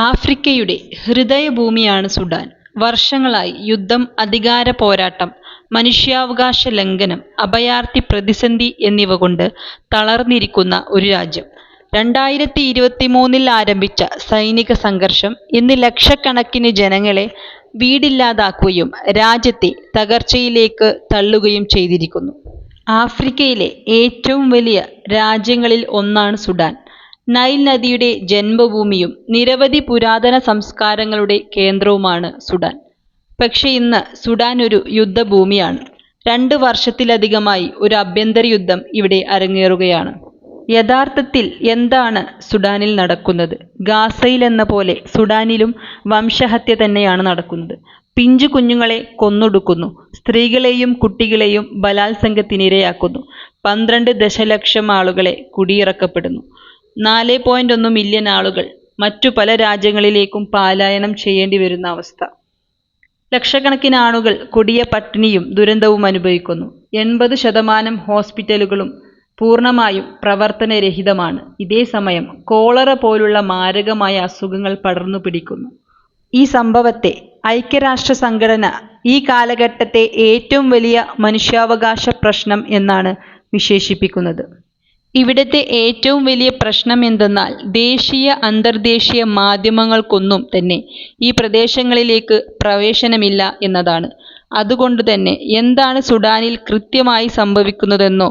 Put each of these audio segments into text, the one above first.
ആഫ്രിക്കയുടെ ഹൃദയഭൂമിയാണ് സുഡാൻ. വർഷങ്ങളായി യുദ്ധം, അധികാര പോരാട്ടം, മനുഷ്യാവകാശ ലംഘനം, അഭയാർത്ഥി പ്രതിസന്ധി എന്നിവ കൊണ്ട് തളർന്നിരിക്കുന്ന ഒരു രാജ്യം. 2023 ആരംഭിച്ച സൈനിക സംഘർഷം ഇന്ന് ലക്ഷക്കണക്കിന് ജനങ്ങളെ വീടില്ലാതാക്കുകയും രാജ്യത്തെ തകർച്ചയിലേക്ക് തള്ളുകയും ചെയ്തിരിക്കുന്നു. ആഫ്രിക്കയിലെ ഏറ്റവും വലിയ രാജ്യങ്ങളിൽ ഒന്നാണ് സുഡാൻ. നൈൽ നദിയുടെ ജന്മഭൂമിയും നിരവധി പുരാതന സംസ്കാരങ്ങളുടെ കേന്ദ്രവുമാണ് സുഡാൻ. പക്ഷേ ഇന്ന് സുഡാൻ ഒരു യുദ്ധഭൂമിയാണ്. 2 വർഷത്തിലധികമായി ഒരു ആഭ്യന്തര യുദ്ധം ഇവിടെ അരങ്ങേറുകയാണ്. യഥാർത്ഥത്തിൽ എന്താണ് സുഡാനിൽ നടക്കുന്നത്? ഗാസയിലെന്ന പോലെ സുഡാനിലും വംശഹത്യ തന്നെയാണ് നടക്കുന്നത്. പിഞ്ചു കുഞ്ഞുങ്ങളെ കൊന്നൊടുക്കുന്നു, സ്ത്രീകളെയും കുട്ടികളെയും ബലാത്സംഗത്തിനിരയാക്കുന്നു. 12 ദശലക്ഷം ആളുകളെ കുടിയിറക്കപ്പെടുന്നു. 4.1 മില്യൺ ആളുകൾ മറ്റു പല രാജ്യങ്ങളിലേക്കും പലായനം ചെയ്യേണ്ടി വരുന്ന അവസ്ഥ. ലക്ഷക്കണക്കിന് ആളുകൾ കൊടിയ പട്ടിണിയും ദുരന്തവും അനുഭവിക്കുന്നു. 80% ഹോസ്പിറ്റലുകളും പൂർണ്ണമായും പ്രവർത്തനരഹിതമാണ്. ഇതേസമയം കോളറ പോലുള്ള മാരകമായ അസുഖങ്ങൾ പടർന്നു പിടിക്കുന്നു. ഈ സംഭവത്തെ ഐക്യരാഷ്ട്ര സംഘടന ഈ കാലഘട്ടത്തെ ഏറ്റവും വലിയ മനുഷ്യാവകാശ പ്രശ്നം എന്നാണ് വിശേഷിപ്പിക്കുന്നത്. ഇവിടത്തെ ഏറ്റവും വലിയ പ്രശ്നം എന്തെന്നാൽ ദേശീയ, അന്തർദേശീയ മാധ്യമങ്ങൾക്കൊന്നും തന്നെ ഈ പ്രദേശങ്ങളിലേക്ക് പ്രവേശനമില്ല എന്നതാണ്. അതുകൊണ്ടുതന്നെ എന്താണ് സുഡാനിൽ കൃത്യമായി സംഭവിക്കുന്നതെന്നോ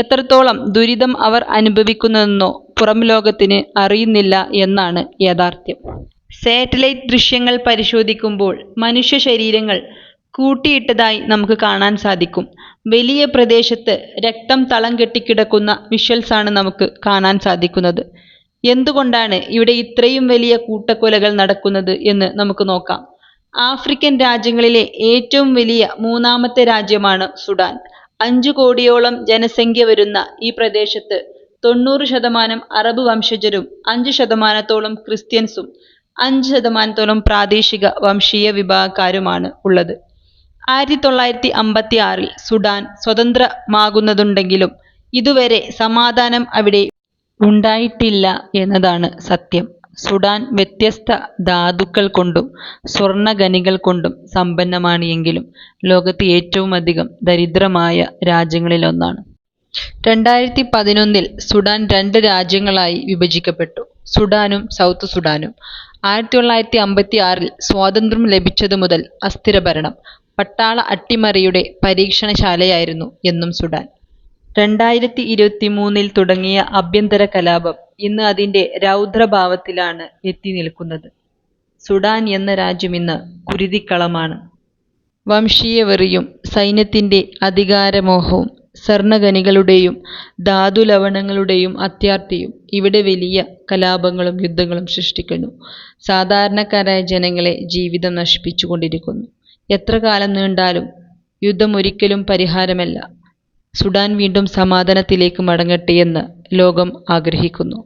എത്രത്തോളം ദുരിതം അവർ അനുഭവിക്കുന്നതെന്നോ പുറംലോകത്തിന് അറിയുന്നില്ല എന്നാണ് യാഥാർത്ഥ്യം. സാറ്റലൈറ്റ് ദൃശ്യങ്ങൾ പരിശോധിക്കുമ്പോൾ മനുഷ്യ ശരീരങ്ങൾ കൂട്ടിയിട്ടതായി നമുക്ക് കാണാൻ സാധിക്കും. വലിയ പ്രദേശത്ത് രക്തം തളം കെട്ടിക്കിടക്കുന്ന വിഷ്വൽസാണ് നമുക്ക് കാണാൻ സാധിക്കുന്നത്. എന്തുകൊണ്ടാണ് ഇവിടെ ഇത്രയും വലിയ കൂട്ടക്കൊലകൾ നടക്കുന്നത് എന്ന് നമുക്ക് നോക്കാം. ആഫ്രിക്കൻ രാജ്യങ്ങളിലെ ഏറ്റവും വലിയ 3ാമത്തെ രാജ്യമാണ് സുഡാൻ. 5 കോടിയോളം ജനസംഖ്യ വരുന്ന ഈ പ്രദേശത്ത് 90% അറബ് വംശജരും 5%തോളം ക്രിസ്ത്യൻസും 5%തോളം പ്രാദേശിക വംശീയ വിഭാഗക്കാരുമാണ് ഉള്ളത്. 1956 സുഡാൻ സ്വതന്ത്രമാകുന്നതുണ്ടെങ്കിലും ഇതുവരെ സമാധാനം അവിടെ ഉണ്ടായിട്ടില്ല എന്നതാണ് സത്യം. സുഡാൻ വ്യത്യസ്ത ധാതുക്കൾ കൊണ്ടും സ്വർണ്ണഖനികൾ കൊണ്ടും സമ്പന്നമാണ് എങ്കിലും ലോകത്ത് ഏറ്റവും അധികം ദരിദ്രമായ രാജ്യങ്ങളിലൊന്നാണ്. 2011 സുഡാൻ 2 രാജ്യങ്ങളായി വിഭജിക്കപ്പെട്ടു. സുഡാനും സൗത്ത് സുഡാനും. 1956 സ്വാതന്ത്ര്യം ലഭിച്ചതു മുതൽ അസ്ഥിര ഭരണം, പട്ടാള അട്ടിമറിയുടെ പരീക്ഷണശാലയായിരുന്നു എന്നും സുഡാൻ. 2023 തുടങ്ങിയ ആഭ്യന്തര കലാപം ഇന്ന് അതിൻ്റെ രൗദ്രഭാവത്തിലാണ് എത്തി നിൽക്കുന്നത്. സുഡാൻ എന്ന രാജ്യം ഇന്ന് കുരുതിക്കളമാണ്. വംശീയവെറിയും സൈന്യത്തിൻ്റെ അധികാരമോഹവും സ്വർണ്ണഖനികളുടെയും ധാതുലവണങ്ങളുടെയും അത്യാർത്തിയും ഇവിടെ വലിയ കലാപങ്ങളും യുദ്ധങ്ങളും സൃഷ്ടിക്കുന്നു. സാധാരണക്കാരായ ജനങ്ങളെ ജീവിതം നശിപ്പിച്ചുകൊണ്ടിരിക്കുന്നു. എത്ര കാലം നീണ്ടാലും യുദ്ധം ഒരിക്കലും പരിഹാരമല്ല. സുഡാൻ വീണ്ടും സമാധാനത്തിലേക്ക് മടങ്ങട്ടെയെന്ന് ലോകം ആഗ്രഹിക്കുന്നു.